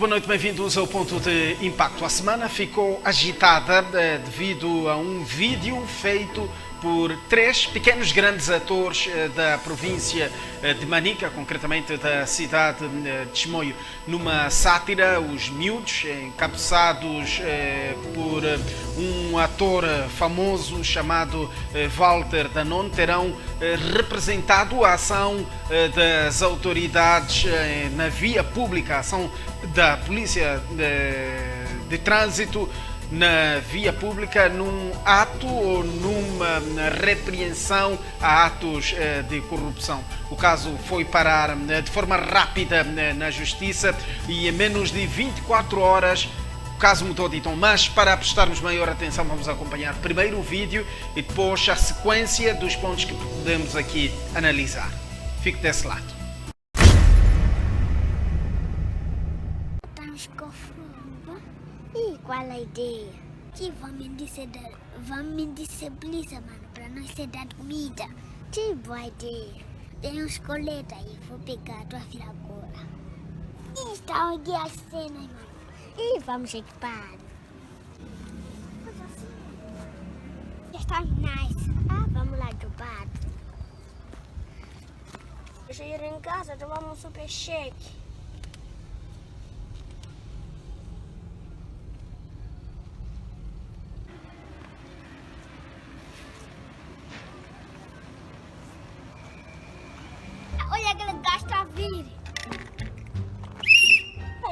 boa noite, bem-vindos ao Ponto de Impacto. A semana ficou agitada devido a um vídeo feito por três pequenos grandes atores da província de Manica, concretamente da cidade de Chimoio, numa sátira, os miúdos, encabeçados por um ator famoso chamado Walter Danone, terão representado a ação das autoridades na via pública, a ação da Polícia de Trânsito na via pública num ato ou numa repreensão a atos de corrupção. O caso foi parar de forma rápida na Justiça e em menos de 24 horas o caso mudou de tom. Mas para prestarmos maior atenção vamos acompanhar primeiro o vídeo e depois a sequência dos pontos que podemos aqui analisar. Fique desse lado. E qual a ideia? Que vamos indisciplinar, mano, para nós ser dado comida. Que boa ideia. Tem uns coletas aí, vou pegar a tua filha agora. E está aqui as cenas, mano. E vamos equipar. Está nice. Ah, vamos lá do bar. Deixa eu ir em casa, tomar um super shake. Olha aquele gajo está a vir.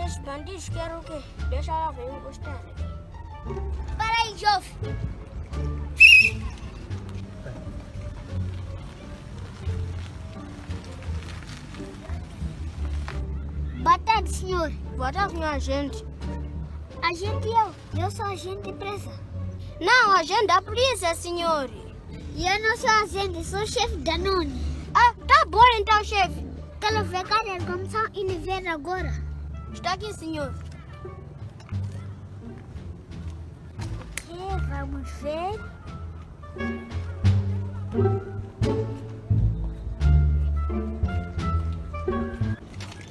Esses bandidos querem o quê? Deixa ela ver o gostar. Para aí, jovem. Boa tarde, senhor. Boa tarde, minha agente. Agente eu sou agente presa. Não, agente da polícia, senhor. E eu não sou agente, sou chefe Danone. Ah, tá bom então, chefe. Quero ver cada comissão e me ver agora. Está aqui, senhor. Ok, vamos ver.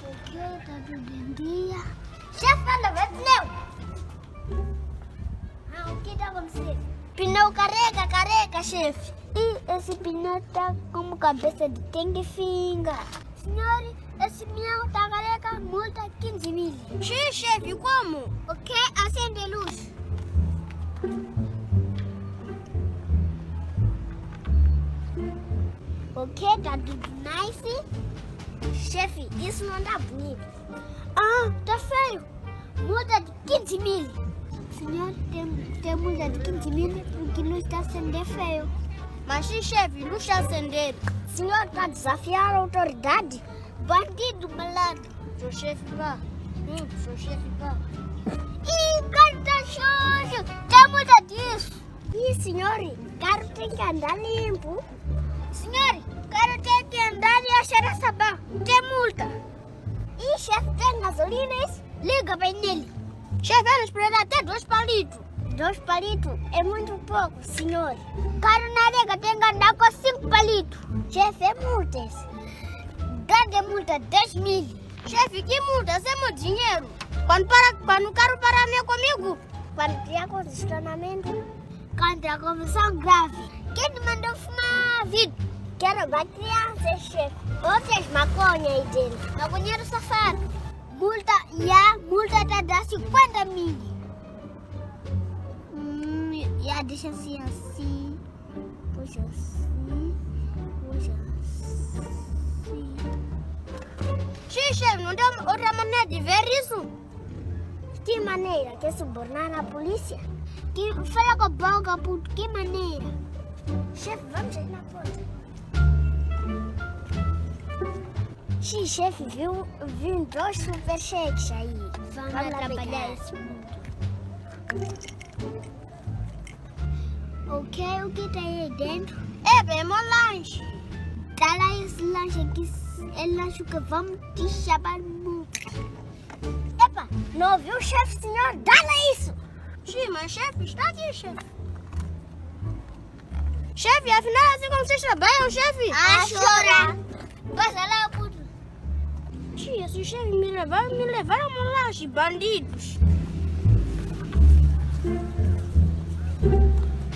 Ok, tá tudo em dia. Chefe, anda, vê pneu. Ah, o que está acontecendo? Pneu carrega, chefe. E esse pneu tá como cabeça de tengue-finga. Senhor, esse pneu tá careca, multa 15 mil. Sim, chefe, como? Ok, acende a luz. Ok, tá tudo nice. Chefe, isso não tá bonito. Ah, tá feio. Multa de 15 mil. Senhor, tem multa de 15 mil porque não está sendo feio. Mas sim, chefe, luz está acender. Senhor, está a desafiar a autoridade? Bandido malandro. Seu chefe, vá. Seu chefe, vá. Ih, carro tá sujo. Tem multa disso. Ih, senhor, carro tem que andar limpo. Senhor, carro tem que andar e achar a sabão. Tem multa. Ih, chefe, tem gasolina isso? Liga bem nele. Chefe, vamos esperar até 2 palitos. 2 palitos é muito pouco, senhor. Carro na rega tem que andar com 5 palitos. Chefe, é multa esse. Grande multa, 10 mil. Chefe, que multa? Isso é muito dinheiro. Quando o carro parar meio comigo. Quando tiver condicionamento, contra a confusão grave. Quem te mandou fumar vidro? Quero ver criança, chefe. Vocês maconha aí dentro. Maconheiro safado. Multa, multa tá dando 50 mil. Deixa assim, puxa assim, Sim, chefe, não tem outra maneira de ver isso? Que maneira? Quer subornar a polícia? Que fala com a boca, puto, que maneira? Chefe, vamos sair na porta. Sim, chefe, viu 2 super cheques aí. Vamos trabalhar esse mundo. Ok, o que tem aí dentro? É bem meu lanche. Dá lá esse lanche aqui, é lanche que vamos te chamar muito. Epa, não viu, chefe, senhor? Dá lá isso! Sim, mas chefe, está aqui, chefe. Chefe, afinal, assim como vocês trabalham, chefe? A chorar! Passa lá, puto. Tia, se os chefes me levaram lá, os bandidos.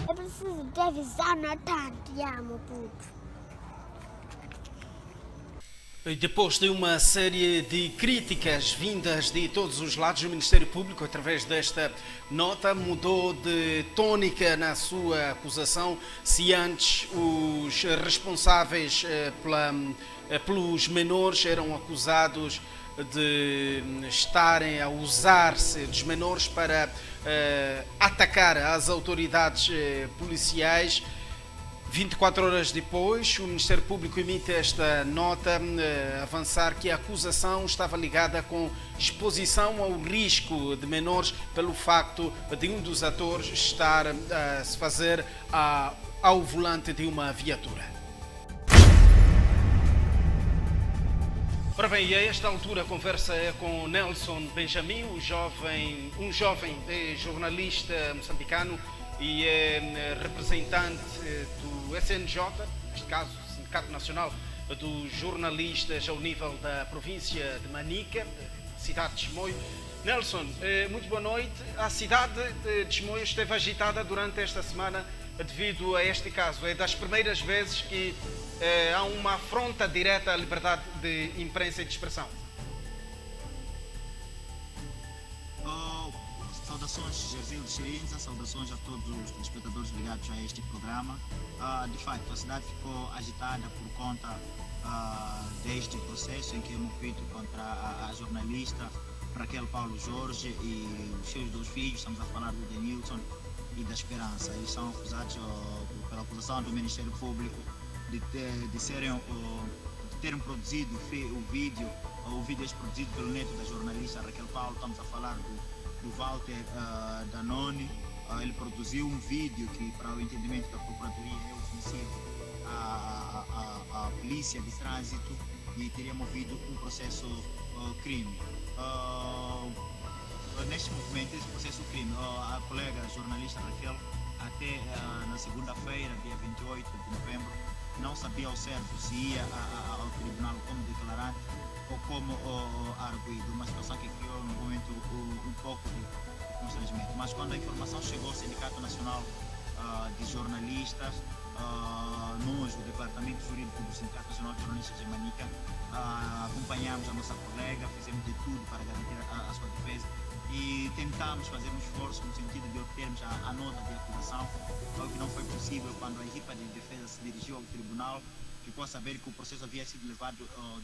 Eu preciso te avisar, Natan, te amo, puto. E depois de uma série de críticas vindas de todos os lados, o Ministério Público, através desta nota, mudou de tônica na sua acusação. Se antes os responsáveis pelos menores eram acusados de estarem a usar-se dos menores para atacar as autoridades policiais, 24 horas depois, o Ministério Público emite esta nota a avançar que a acusação estava ligada com exposição ao risco de menores pelo facto de um dos atores estar a se fazer ao volante de uma viatura. Ora bem, e a esta altura a conversa é com Nelson Benjamin, um jovem jornalista moçambicano e é representante do SNJ, neste caso, Sindicato Nacional dos Jornalistas ao nível da província de Manica, cidade de Chimoio. Nelson, muito boa noite. A cidade de Chimoio esteve agitada durante esta semana devido a este caso. É das primeiras vezes que há uma afronta direta à liberdade de imprensa e de expressão. Saudações, Gervil de Xirinza, saudações a todos os espectadores ligados a este programa. De fato, a cidade ficou agitada por conta deste processo em que é movido contra a jornalista Raquel Paulo Jorge e os seus dois filhos. Estamos a falar do Denilson e da Esperança. Eles são acusados pela acusação do Ministério Público de terem produzido o vídeo é produzido pelo neto da jornalista Raquel Paulo. Estamos a falar do Walter Danone. Ele produziu um vídeo que, para o entendimento da Procuradoria, é ofensivo à polícia de trânsito e teria movido um processo crime. Neste movimento, esse processo crime, a colega jornalista Raquel, até na segunda-feira, dia 28 de novembro, não sabia ao certo se ia ao tribunal como declarante ou como arguido, uma situação que criou no momento um pouco de constrangimento. Mas quando a informação chegou ao Sindicato Nacional de Jornalistas, nós, do Departamento Jurídico do Sindicato Nacional de Jornalistas de Manica, acompanhamos a nossa colega, fizemos de tudo para garantir a sua defesa e tentamos fazer um esforço no sentido de obtermos a nota de acusação, o que não foi possível. Quando a equipa de defesa se dirigiu ao tribunal, ficou a saber que o processo havia sido levado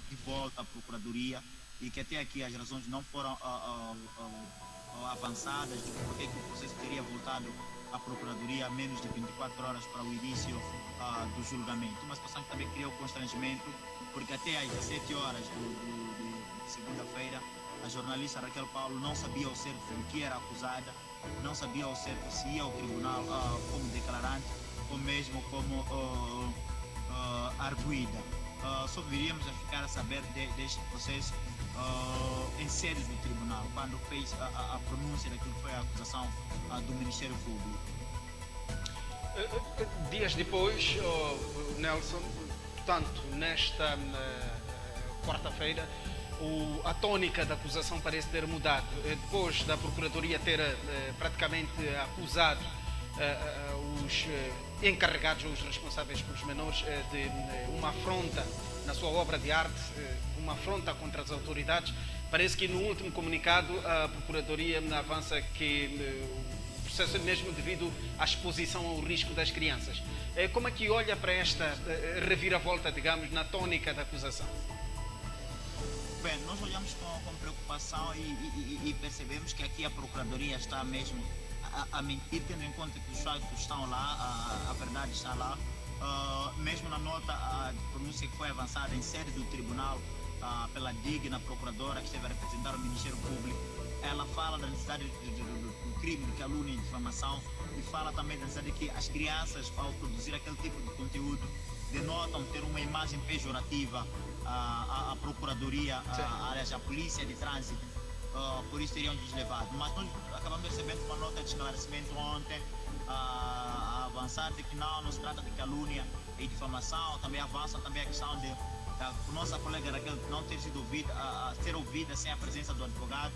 de volta à Procuradoria e que até aqui as razões não foram avançadas de porque que o processo teria voltado à Procuradoria a menos de 24 horas para o início do julgamento. Uma situação que também criou constrangimento, porque até às 17 horas de segunda-feira, a jornalista Raquel Paulo não sabia ao certo do que era acusada, não sabia ao certo se ia ao tribunal como declarante ou mesmo como arguida. Só viríamos a ficar a saber deste processo em sede do tribunal, quando fez a pronúncia daquilo que foi a acusação do Ministério Público. Dias depois, Nelson, portanto, nesta quarta-feira, a tônica da acusação parece ter mudado. Depois da Procuradoria ter praticamente acusado os encarregados ou os responsáveis pelos menores de uma afronta na sua obra de arte, uma afronta contra as autoridades, parece que no último comunicado a Procuradoria avança que o processo é mesmo devido à exposição ao risco das crianças. Como é que olha para esta reviravolta, digamos, na tônica da acusação? Bem, nós olhamos com preocupação e percebemos que aqui a Procuradoria está mesmo a mentir, tendo em conta que os fatos estão lá, a verdade está lá. Mesmo na nota de pronúncia que foi avançada em sede do tribunal pela digna procuradora que esteve a representar o Ministério Público, ela fala da necessidade do crime de calúnia e difamação e fala também da necessidade de que as crianças, ao produzir aquele tipo de conteúdo, denotam ter uma imagem pejorativa à Procuradoria, aliás, à Polícia de Trânsito, por isso teriam deslevado. Mas nós acabamos recebendo uma nota de esclarecimento ontem, a avançar de que não se trata de calúnia e difamação, também avança também a questão por nossa colega Raquel não ter sido ouvida, ser ouvida sem a presença do advogado,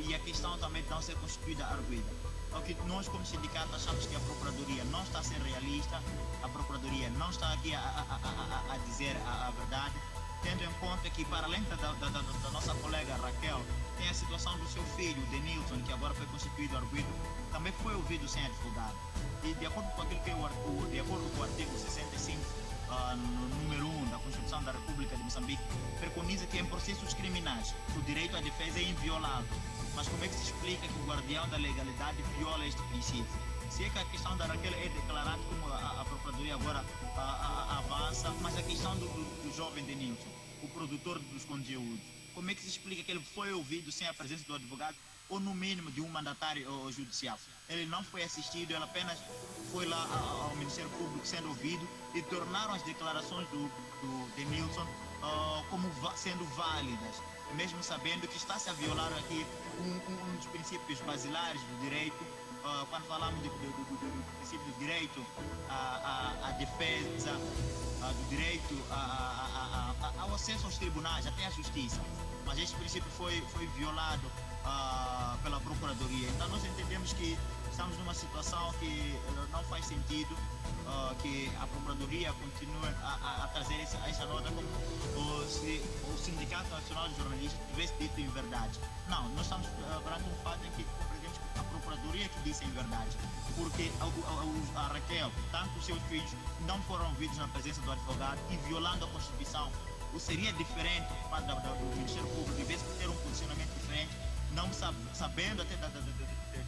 e a questão também de não ser constituída arguida. O que nós, como sindicato, achamos que a Procuradoria não está a ser realista, a Procuradoria não está aqui a dizer a verdade, tendo em conta que, para além da nossa colega Raquel, tem a situação do seu filho, Denilson, que agora foi constituído arguido, também foi ouvido sem advogado. E de acordo com aquilo que de acordo com o artigo 65, no número 1 da Constituição da República de Moçambique, preconiza que em processos criminais o direito à defesa é inviolável. Mas como é que se explica que o guardião da legalidade viola este princípio? Se é que a questão da Raquel é declarada como a Procuradoria agora avança, mas a questão do jovem Denilson, o produtor dos conteúdos, como é que se explica que ele foi ouvido sem a presença do advogado ou no mínimo de um mandatário judicial? Ele não foi assistido, ele apenas foi lá ao Ministério Público sendo ouvido e tornaram as declarações do Denilson como sendo válidas, mesmo sabendo que está-se a violar aqui um dos princípios basilares do direito. Quando falamos do princípio do direito à defesa, do direito ao acesso aos tribunais, até à justiça. Mas este princípio foi violado pela Procuradoria. Então nós entendemos que estamos numa situação que não faz sentido que a Procuradoria continue a trazer essa nota como se o Sindicato Nacional de Jornalistas tivesse dito em verdade. Não, nós estamos perante um fato em que compreendemos que a Procuradoria que disse em verdade, porque a Raquel, tanto os seus filhos, não foram ouvidos na presença do advogado e violando a Constituição. Ou seria diferente do Ministério Público, tivesse que ter um posicionamento diferente, não sabendo até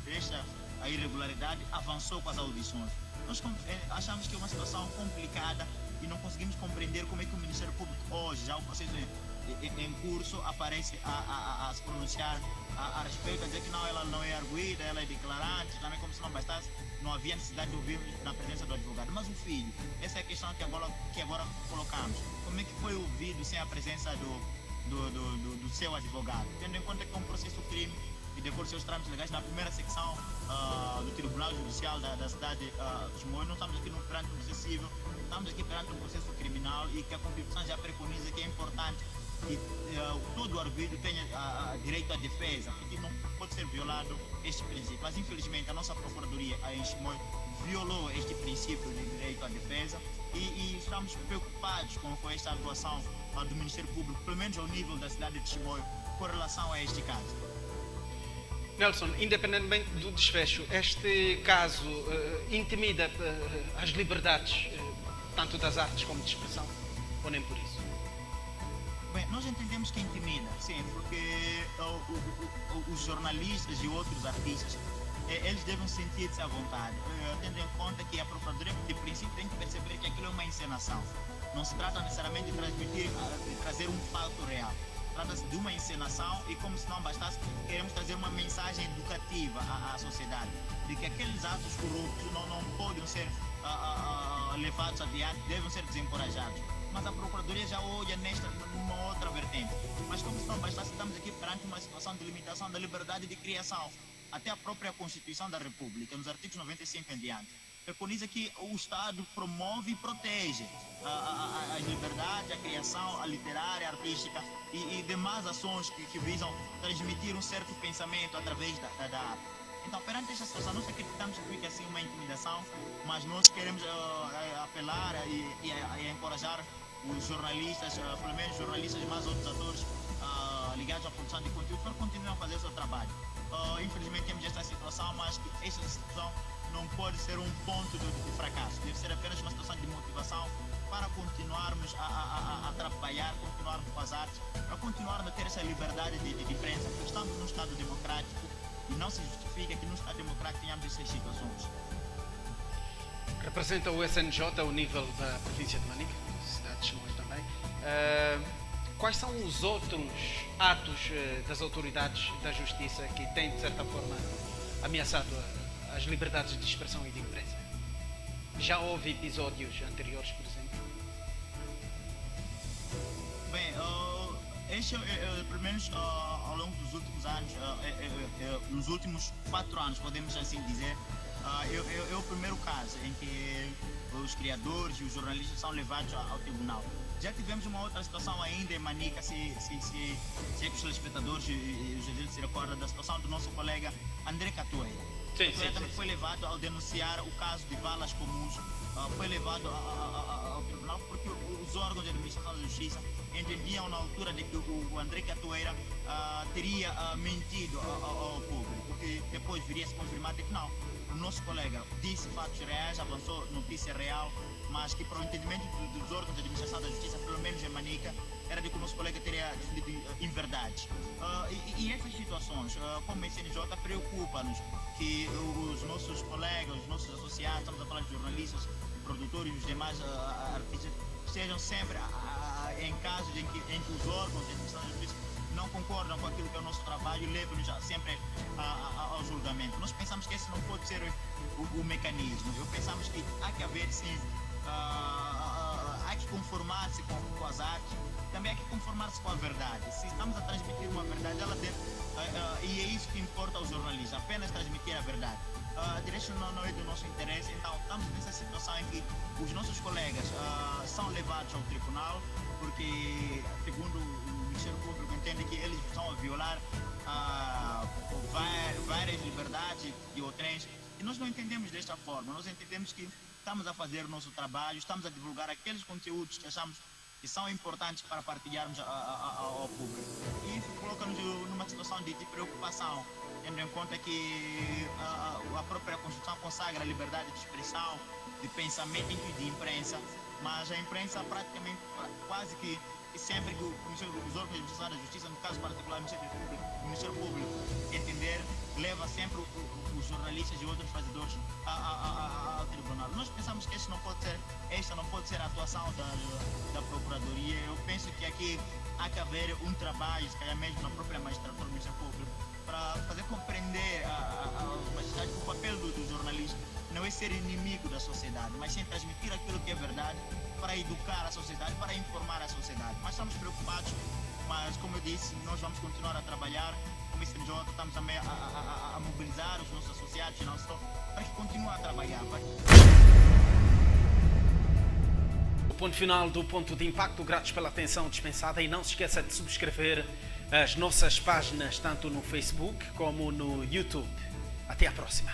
desta a irregularidade, avançou com as audições. Nós achamos que é uma situação complicada e não conseguimos compreender como é que o Ministério Público hoje, já o processo em curso, aparece a se pronunciar a respeito, a dizer que não, ela não é arguida, ela é declarante, também como se não bastasse, não havia necessidade de ouvir na presença do advogado. Mas o filho, essa é a questão que agora colocamos. Como é que foi ouvido sem a presença do seu advogado? Tendo em conta que é um processo crime e de acordo com seus trâmites legais, na primeira secção do Tribunal Judicial da cidade de Chimoio, não estamos aqui perante um processo civil, estamos aqui perante um processo criminal e que a Constituição já preconiza que é importante que todo arguido tenha direito à defesa, porque não pode ser violado este princípio. Mas infelizmente a nossa Procuradoria em Chimoio violou este princípio de direito à defesa e estamos preocupados com esta atuação do Ministério Público, pelo menos ao nível da cidade de Chimoio, com relação a este caso. Nelson, independentemente do desfecho, este caso intimida as liberdades, tanto das artes como de expressão, ou nem por isso? Bem, nós entendemos que intimida, sim, porque os jornalistas e outros artistas, eles devem sentir-se à vontade, tendo em conta que a Procuradoria, de princípio, tem que perceber que aquilo é uma encenação. Não se trata necessariamente de trazer um fato real. Trata-se de uma encenação e, como se não bastasse, queremos trazer uma mensagem educativa à sociedade, de que aqueles atos corruptos não podem ser levados adiante, devem ser desencorajados. Mas a Procuradoria já olha numa outra vertente. Mas como se não bastasse, estamos aqui perante uma situação de limitação da liberdade de criação. Até a própria Constituição da República, nos artigos 95 em diante, preconiza que o Estado promove e protege a liberdade, a criação, a literária, a artística e demais ações que visam transmitir um certo pensamento através da arte. Então, perante esta situação, nós acreditamos que fica assim uma intimidação, mas nós queremos apelar e encorajar os jornalistas, pelo menos jornalistas e mais outros atores ligados à produção de conteúdo, para continuar a fazer o seu trabalho. Infelizmente temos esta situação, mas esta situação não pode ser um ponto de fracasso, deve ser apenas uma situação de motivação para continuarmos a trabalhar, continuarmos com as artes, para continuarmos a ter essa liberdade de imprensa, porque estamos num Estado democrático e não se justifica que num Estado democrático tenhamos essas situações. Representa o SNJ ao nível da província de Manica, cidade de Chimoio também. Quais são os outros atos das autoridades da justiça que têm, de certa forma, ameaçado as liberdades de expressão e de imprensa? Já houve episódios anteriores, por exemplo? Bem, este, pelo menos ao longo dos últimos anos, nos últimos 4 anos, podemos assim dizer, é o primeiro caso em que os criadores e os jornalistas são levados ao tribunal. Já tivemos uma outra situação ainda em Manica, se é que os telespectadores e os ouvintes se recordam da situação do nosso colega André Catoeira. Sim, Também foi levado ao denunciar o caso de valas comuns, foi levado ao tribunal porque os órgãos de administração da justiça entendiam na altura de que o André Catoeira teria mentido ao público, porque depois viria a se confirmar de que não. O nosso colega disse fatos reais, avançou notícia real, mas que para o entendimento dos órgãos de administração da justiça, pelo menos em Manica, era de que o nosso colega teria dito inverdades. E essas situações, como CNJ, preocupa-nos que os nossos colegas, os nossos associados, estamos a falar de jornalistas, produtores e os demais artistas, sejam sempre em casos em que os órgãos de administração da justiça não concordam com aquilo que é o nosso trabalho e levam-nos sempre ao julgamento. Nós pensamos que esse não pode ser o mecanismo. Pensamos que há que haver, sim, há que conformar-se com as artes, também há que conformar-se com a verdade. Se estamos a transmitir uma verdade, ela deve, e é isso que importa aos jornalistas, apenas transmitir a verdade. A direção não é do nosso interesse, então estamos nessa situação em que os nossos colegas são levados ao tribunal, porque, segundo o Ministério Público, entende que eles estão a violar várias liberdades e outras, e nós não entendemos desta forma. Nós entendemos que estamos a fazer o nosso trabalho, estamos a divulgar aqueles conteúdos que achamos que são importantes para partilharmos ao público. E isso coloca-nos numa situação de preocupação, tendo em conta que a própria Constituição consagra a liberdade de expressão, de pensamento e de imprensa, mas a imprensa praticamente, quase que sempre que os órgãos de administração da justiça, no caso particular o Ministério Público, entender, leva sempre os jornalistas e outros fazedores ao tribunal. Nós pensamos que esta não pode ser a atuação da Procuradoria. Eu penso que aqui há que haver um trabalho, se calhar mesmo na própria magistratura do Ministério Público, para fazer compreender aos magistrados que o papel do jornalista não é ser inimigo da sociedade, mas sim transmitir aquilo que é verdade, para educar a sociedade, para informar a sociedade. Mas estamos preocupados, mas como eu disse, nós vamos continuar a trabalhar. Como CNJ, estamos também a mobilizar os nossos associados e não só, para que continuem a trabalhar. O ponto final do Ponto de Impacto. Gratos pela atenção dispensada e não se esqueça de subscrever as nossas páginas tanto no Facebook como no YouTube. Até à próxima.